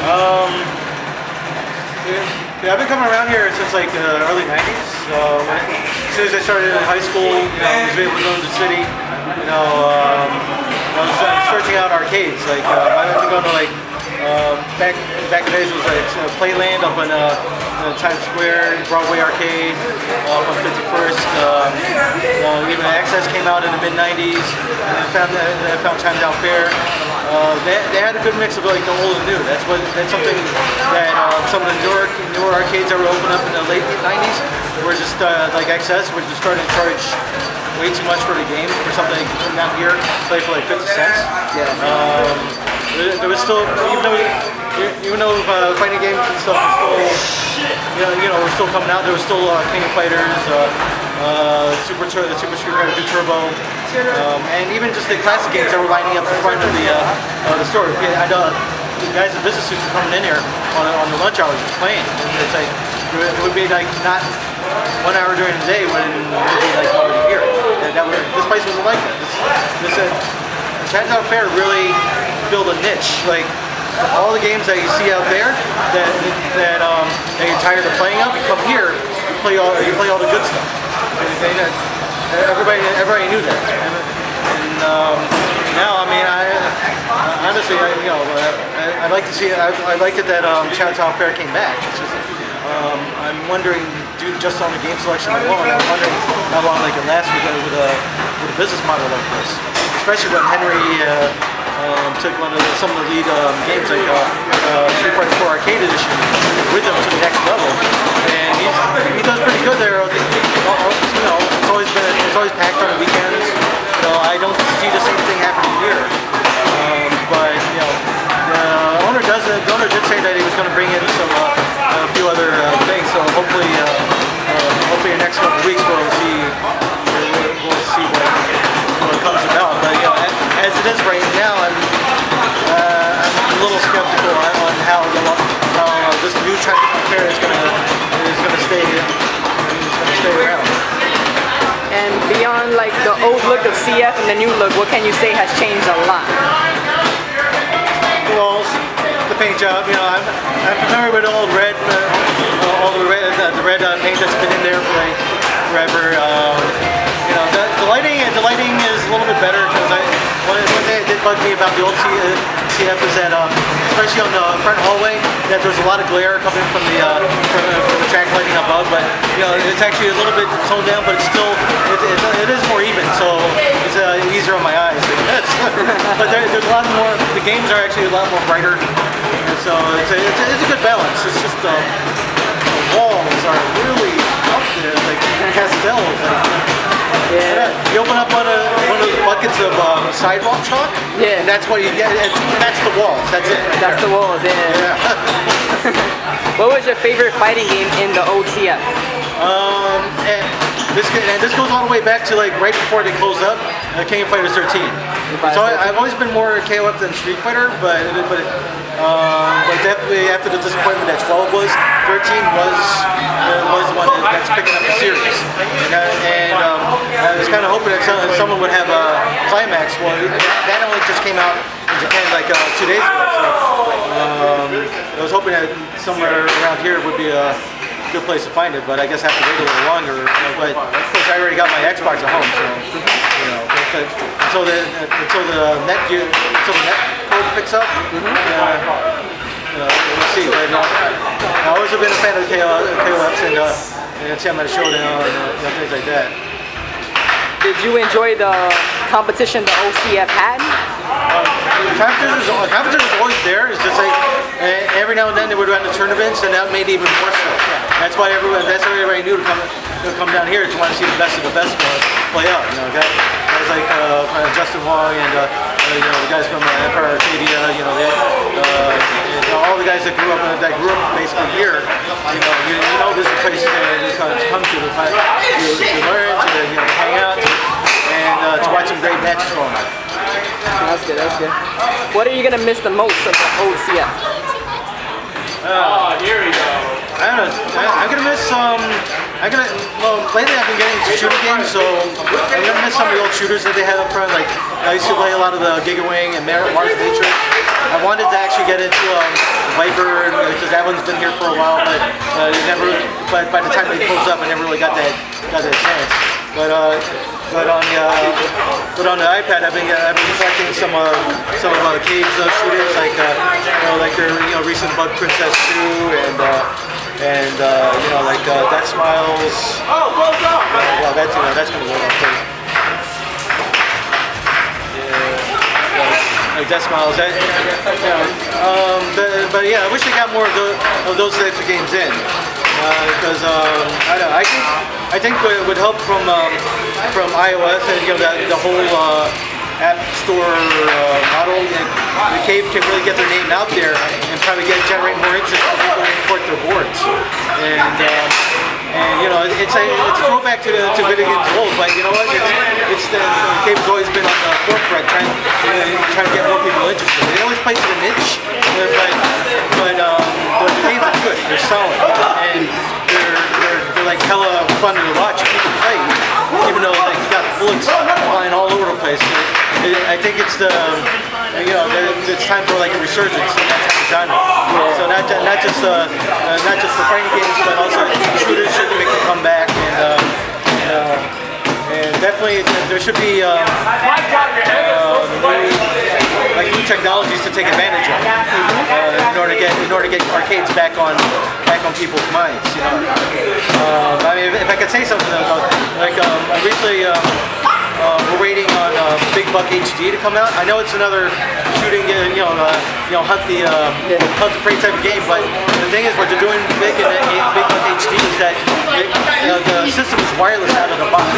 Um, yeah, I've been coming around here since like early '90s. As soon as I started in high school, I was able to go to the city. I was searching out arcades. Like I went to go to like back in the days it was like Playland up in Times Square, Broadway Arcade up on 51st. Even Access came out in the mid '90s, and then found ChinaTown Fair. They had a good mix of like the old and new. That's something that some of the newer arcades that were opened up in the late '90s were just like excess, which just started to charge way too much for the game for something that you can come down here play for like 50 cents. Yeah. There was still, even though fighting games and stuff was still, were still coming out. There was still King of Fighters, Super Street Fighter 2 Turbo, and even just the classic games that were lining up in front of the store. I know the guys in business suits were coming in here on the lunch hours just playing. And it's like it would be like not 1 hour during the day when it would be like over here. This place wasn't like that. This ChinaTown Fair really built a niche. Like all the games that you see out there that you're tired of playing up, you come here, you play all the good stuff. Everybody knew that. And now, I mean, honestly, I like to see. I like it that ChinaTown Fair came back. It's just, I'm wondering, just on the game selection alone, I'm wondering how long they can last with a business model like this. Especially when Henry took some of the lead games like Street Fighter 4 Arcade Edition with him to the next level, and he does pretty good there. It's always packed on the weekends. I don't see the same thing happening here. But the owner did say that he was going to bring in a few other things. So hopefully in the next couple of weeks we'll see what comes about. But as it is right now, I'm a little skeptical on how this new ChinaTown Fair is going to stay around. And beyond like the old look of CF and the new look, what can you say has changed a lot? Well, the paint job. I'm familiar with the old red, the red paint that's been in there for like forever. The lighting is a little bit better because one thing that did bug me about the old CF is that, especially on the front hallway, that there's a lot of glare coming from the track lighting above. But it's actually a little bit toned down, but it is more even, so it's easier on my eyes. But there's a lot more. The games are actually a lot more brighter, and so it's a good balance. It's just the walls are really up there, like pastels. Yeah. You open up one of those buckets of sidewalk chalk, and that's what you get. That's the walls. That's it. That's the walls. Yeah. What was your favorite fighting game in the old CF? And this goes all the way back to like right before they closed up, King of Fighters 13. So I've always been more KOF than Street Fighter, but definitely after the disappointment that 12 was, 13 was the one that's picking up the series. And I was kind of hoping that someone would have a climax. Well, that only just came out in Japan like 2 days ago. So I was hoping that somewhere around here would be a good place to find it, but I guess I have to wait a little longer. But of course, I already got my Xbox at home, so until the net code picks up, we'll see. But I always have been a fan of KOFs and Tiamat Showdown and things like that. Did you enjoy the competition the OCF had? Competition was always there. It's just like every now and then they would run the tournaments, and that made it even more so. That's why everybody knew to come down here to want to see the best of the best play out. Guys like Justin Wong and the guys from Empire Arcadia. All the guys that grew up basically here. This is a place to come to learn, to hang out, and to watch some great matches going on. That's good. What are you gonna miss the most of the old CF? Oh, here we go. I don't know. I'm gonna miss well, lately I've been getting into shooting games, so I'm gonna miss some of the old shooters that they had up front. Like I used to play a lot of the Giga Wing and Mars Matrix. I wanted to actually get into Viper because that one's been here for a while, but it never. But by the time it closed up, I never really got that chance. But on the iPad, I've been collecting some Cage shooters like like their recent Bug Princess 2 and like Death Smiles. Well, that's gonna go on too. Like Death Smiles. But yeah, I wish they got more of those types of games in. Because I don't know, I think what would help from iOS and the whole App Store model, the Cave can really get their name out there and probably generate more interest for people to import their boards. And it's a throwback to video games old, but you know what? The Cave has always been on the forefront, trying to get more people interested. They always play to the niche, but the games are good. They're solid, and they're like hella fun to watch people play, even though like you got bullets flying all over the place. I think it's it's time for like a resurgence in that type of genre. So not just the fighting games, but also shooters should make a comeback, and definitely there should be new technologies to take advantage of in order to get arcades back on people's minds. I mean, if I could say something about like I recently. We're waiting on Big Buck HD to come out. I know it's another shooting, hunt the prey type of game. But the thing is, what they're doing big in Big Buck HD is that the system is wireless out of the box.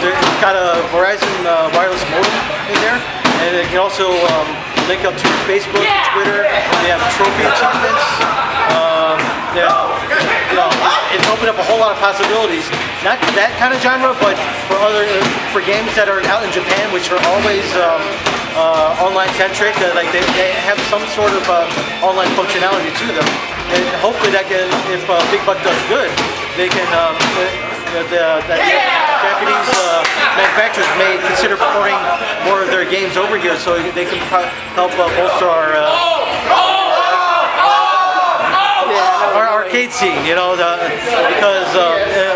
It's got a Verizon wireless modem in there, and it can also link up to Facebook, and Twitter. They have trophy achievements. It's opened up a whole lot of possibilities. Not that kind of genre, but for games that are out in Japan, which are always online centric. Like they have some sort of online functionality to them, and hopefully if Big Buck does good, they can. The Japanese manufacturers may consider porting more of their games over here, so they can help bolster our arcade scene, because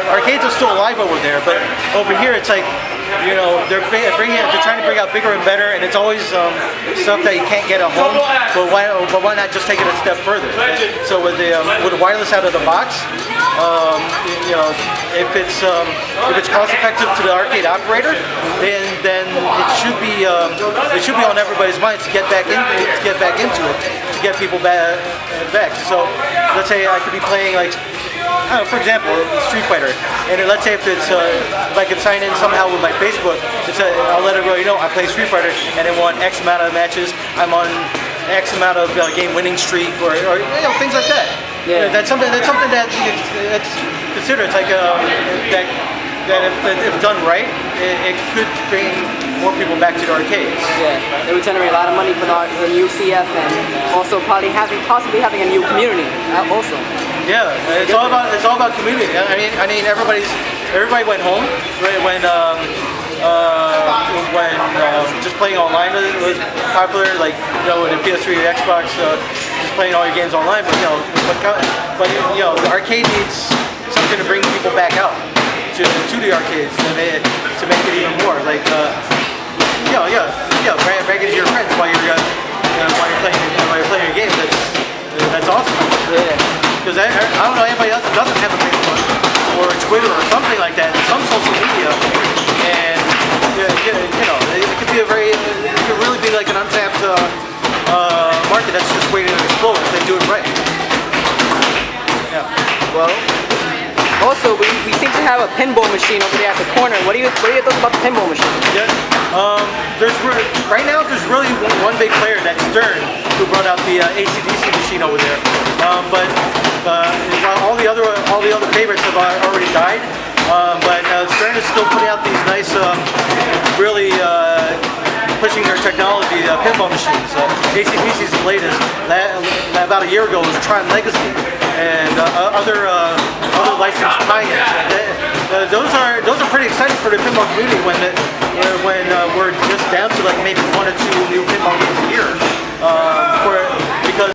arcades are still alive over there, but over here it's like, they're trying to bring out bigger and better, and it's always stuff that you can't get at home. But why not just take it a step further? So with the wireless out of the box, if it's cost effective to the arcade operator, then it should be on everybody's minds to get back into it, to get people back. So let's say I could be playing like, for example, Street Fighter, and let's say if I could sign in somehow with my Facebook, I'll let everybody know I play Street Fighter, and then won X amount of matches. I'm on X amount of game winning streak, or things like that. Yeah, that's something that's considered. It's like that if done right, it could bring more people back to the arcades. Yeah, it would generate a lot of money for the new CF, and also possibly having a new community also. Yeah, it's all about community. I mean everybody went home when just playing online was popular, like in the PS3 or Xbox, just playing all your games online. But the arcade needs something to bring people back out to the arcades to make it even more like bragging to your friends while you're playing your game. That's awesome. Yeah. Because I don't know anybody else that doesn't have a Facebook or Twitter or something like that, some social media, and it could really be like an untapped market that's just waiting to explode if they do it right. Yeah. Well, also we seem to have a pinball machine over there at the corner. What do you think about the pinball machine? Yeah. Right now there's really one big player, that's Stern, who brought out the AC/DC machine over there. But all the other favorites have already died. But Stern is still putting out these nice, really pushing their technology, pinball machines. JCPC is the latest. That about a year ago was Tron Legacy, and other licensed tie-ins. Those are pretty exciting for the pinball community when we're just down to like maybe 1 or 2 new pinball games a year. For